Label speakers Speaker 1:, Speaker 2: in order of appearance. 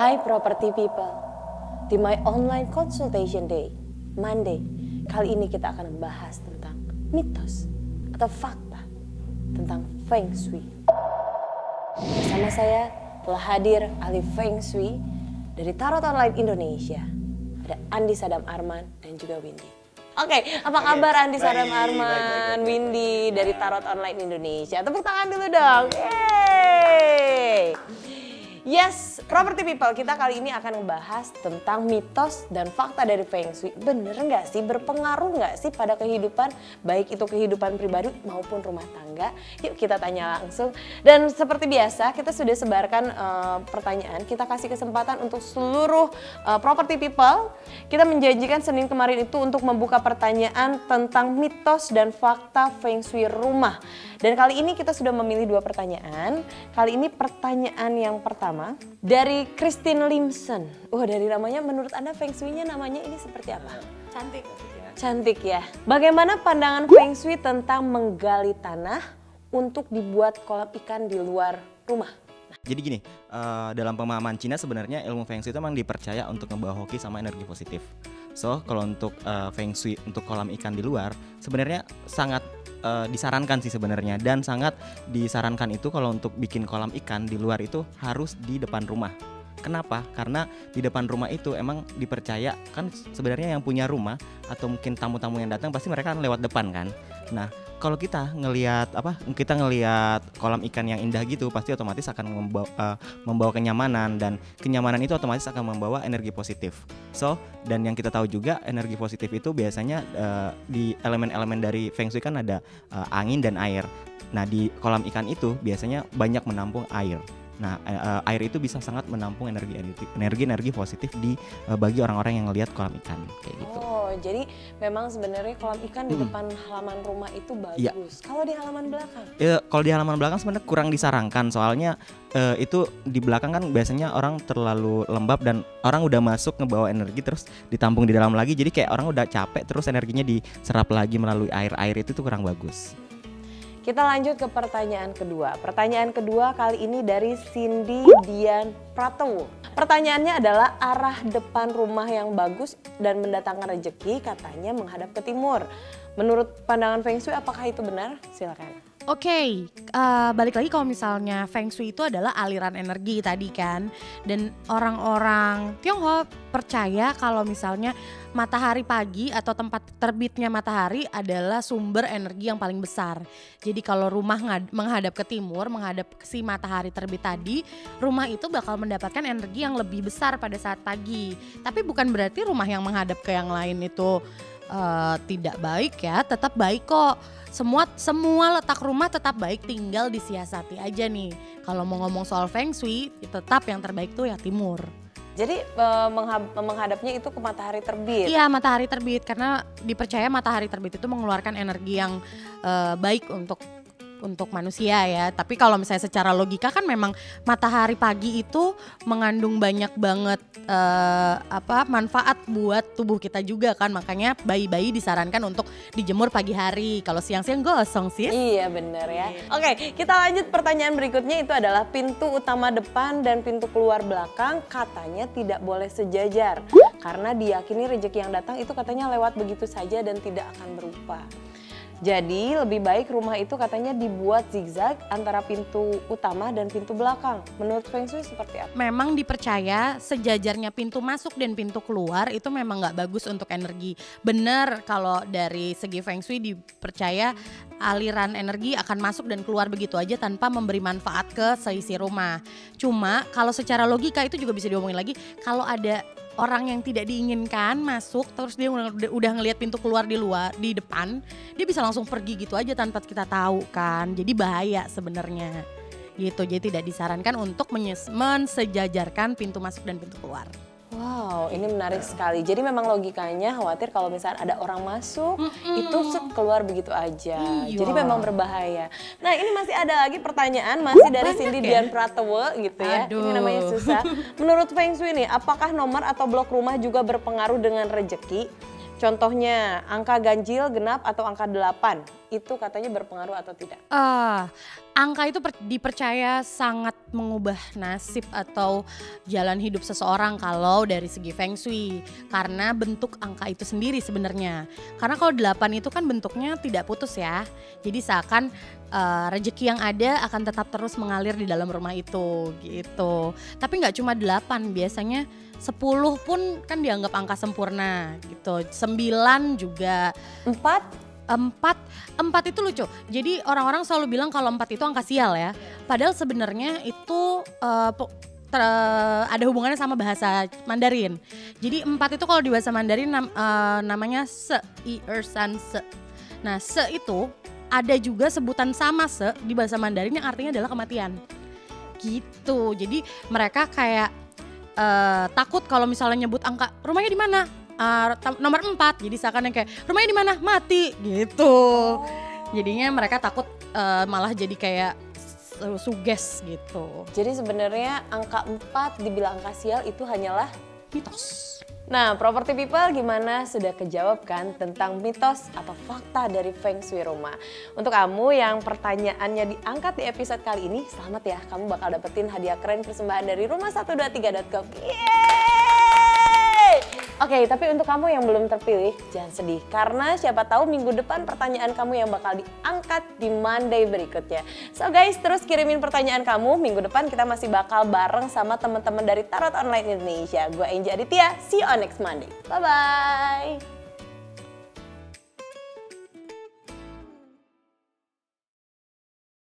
Speaker 1: Hai Property People, di My Online Consultation Day, Monday, kali ini kita akan membahas tentang mitos atau fakta tentang Feng Shui. Bersama saya telah hadir ahli Feng Shui dari Tarot Online Indonesia. Ada Andi Sadam Arman dan juga Windy. Oke, apa kabar Andi Sadam Arman, Windy dari Tarot Online Indonesia? Tepuk tangan dulu dong. Yeay. Yes, Property People, kita kali ini akan membahas tentang mitos dan fakta dari Feng Shui. Bener nggak sih, berpengaruh nggak sih pada kehidupan, baik itu kehidupan pribadi maupun rumah tangga? Yuk kita tanya langsung. Dan seperti biasa, kita sudah sebarkan pertanyaan. Kita kasih kesempatan untuk seluruh Property People. Kita menjanjikan Senin kemarin itu untuk membuka pertanyaan tentang mitos dan fakta Feng Shui rumah. Dan kali ini kita sudah memilih 2 pertanyaan. Kali ini pertanyaan yang pertama dari Christine Limson. Dari namanya, menurut Anda Feng Shui-nya namanya ini seperti apa?
Speaker 2: Cantik.
Speaker 1: Cantik ya. Bagaimana pandangan Feng Shui tentang menggali tanah untuk dibuat kolam ikan di luar rumah?
Speaker 3: Jadi gini, dalam pemahaman Cina sebenarnya ilmu Feng Shui itu memang dipercaya untuk ngebawa hoki sama energi positif. So kalau untuk Feng Shui untuk kolam ikan di luar sebenarnya sangat disarankan sih sebenarnya, dan sangat disarankan itu kalau untuk bikin kolam ikan di luar itu harus di depan rumah. Kenapa? Karena di depan rumah itu emang dipercaya kan sebenarnya yang punya rumah atau mungkin tamu-tamu yang datang pasti mereka kan lewat depan kan. Nah, kalau kita ngelihat kolam ikan yang indah gitu pasti otomatis akan membawa kenyamanan, dan kenyamanan itu otomatis akan membawa energi positif. So, dan yang kita tahu juga energi positif itu biasanya di elemen-elemen dari Feng Shui kan ada angin dan air. Nah, di kolam ikan itu biasanya banyak menampung air. Nah, air itu bisa sangat menampung energi positif bagi orang-orang yang ngelihat kolam ikan kayak gitu.
Speaker 1: Oh, jadi memang sebenarnya kolam ikan di depan halaman rumah itu bagus.
Speaker 3: Ya.
Speaker 1: Kalau di halaman belakang?
Speaker 3: Kalau di halaman belakang sebenarnya kurang disarankan, soalnya itu di belakang kan biasanya orang terlalu lembab dan orang udah masuk ngebawa energi terus ditampung di dalam lagi, jadi kayak orang udah capek terus energinya diserap lagi melalui air itu kurang bagus.
Speaker 1: Kita lanjut ke pertanyaan kedua. Pertanyaan kedua kali ini dari Cindy Dian Pratowo. Pertanyaannya adalah arah depan rumah yang bagus dan mendatangkan rezeki katanya menghadap ke timur. Menurut pandangan Feng Shui apakah itu benar? Silakan.
Speaker 2: Oke, balik lagi kalau misalnya Feng Shui itu adalah aliran energi tadi kan. Dan orang-orang Tionghoa percaya kalau misalnya matahari pagi atau tempat terbitnya matahari adalah sumber energi yang paling besar. Jadi kalau rumah menghadap ke timur, menghadap ke si matahari terbit tadi, rumah itu bakal mendapatkan energi yang lebih besar pada saat pagi. Tapi bukan berarti rumah yang menghadap ke yang lain itu tidak baik ya, tetap baik kok. Semua letak rumah tetap baik, tinggal disiasati aja nih. Kalau mau ngomong soal Feng Shui, tetap yang terbaik tuh ya timur.
Speaker 1: Jadi menghadapnya itu ke matahari terbit?
Speaker 2: Iya, matahari terbit, karena dipercaya matahari terbit itu mengeluarkan energi yang baik untuk manusia ya. Tapi kalau misalnya secara logika kan memang matahari pagi itu mengandung banyak banget manfaat buat tubuh kita juga kan. Makanya bayi-bayi disarankan untuk dijemur pagi hari. Kalau siang-siang gosong sih.
Speaker 1: Iya bener ya. Oke, kita lanjut pertanyaan berikutnya, itu adalah pintu utama depan dan pintu keluar belakang katanya tidak boleh sejajar. Karena diyakini rezeki yang datang itu katanya lewat begitu saja dan tidak akan berupa. Jadi lebih baik rumah itu katanya dibuat zigzag antara pintu utama dan pintu belakang. Menurut Feng Shui seperti apa?
Speaker 2: Memang dipercaya sejajarnya pintu masuk dan pintu keluar itu memang gak bagus untuk energi. Benar, kalau dari segi Feng Shui dipercaya aliran energi akan masuk dan keluar begitu aja tanpa memberi manfaat ke seisi rumah. Cuma kalau secara logika itu juga bisa diomongin lagi, kalau ada orang yang tidak diinginkan masuk terus dia udah ngelihat pintu keluar di depan, dia bisa langsung pergi gitu aja tanpa kita tahu kan. Jadi bahaya sebenarnya gitu. Jadi tidak disarankan untuk mensejajarkan pintu masuk dan pintu keluar.
Speaker 1: Wow, ini menarik sekali. Jadi memang logikanya khawatir kalau misalnya ada orang masuk, itu keluar begitu aja.
Speaker 2: Iya.
Speaker 1: Jadi memang berbahaya. Nah, ini masih ada lagi pertanyaan masih dari Cindy Dian Pratowo gitu ya.
Speaker 2: Aduh.
Speaker 1: Ini namanya susah. Menurut Feng Shui nih, apakah nomor atau blok rumah juga berpengaruh dengan rezeki? Contohnya angka ganjil, genap atau angka 8 itu katanya berpengaruh atau tidak?
Speaker 2: Angka itu dipercaya sangat mengubah nasib atau jalan hidup seseorang kalau dari segi Feng Shui. Karena bentuk angka itu sendiri sebenarnya. Karena kalau 8 itu kan bentuknya tidak putus ya. Jadi seakan rezeki yang ada akan tetap terus mengalir di dalam rumah itu gitu. Tapi nggak cuma 8, biasanya 10 pun kan dianggap angka sempurna gitu. 9 juga. 4 itu lucu. Jadi orang-orang selalu bilang kalau 4 itu angka sial ya. Padahal sebenarnya itu ada hubungannya sama bahasa Mandarin. Jadi 4 itu kalau di bahasa Mandarin namanya se, i, er, san, se. Nah se itu ada juga sebutan sama se di bahasa Mandarin yang artinya adalah kematian. Gitu. Jadi mereka kayak takut kalau misalnya nyebut angka rumahnya di mana. Nomor 4, jadi seakan yang kayak rumahnya di mana, mati gitu. Jadinya mereka takut malah jadi kayak suges gitu.
Speaker 1: Jadi sebenarnya angka 4 dibilang angka sial itu hanyalah mitos. Nah, property people gimana? Sudah kejawab kan tentang mitos atau fakta dari Feng Shui rumah? Untuk kamu yang pertanyaannya diangkat di episode kali ini, selamat ya, kamu bakal dapetin hadiah keren persembahan dari rumah123.com. Yeay! Oke, tapi untuk kamu yang belum terpilih, jangan sedih. Karena siapa tahu minggu depan pertanyaan kamu yang bakal diangkat di Monday berikutnya. So guys, terus kirimin pertanyaan kamu. Minggu depan kita masih bakal bareng sama teman-teman dari Tarot Online Indonesia. Gue Angel Aditya, see you on next Monday. Bye-bye.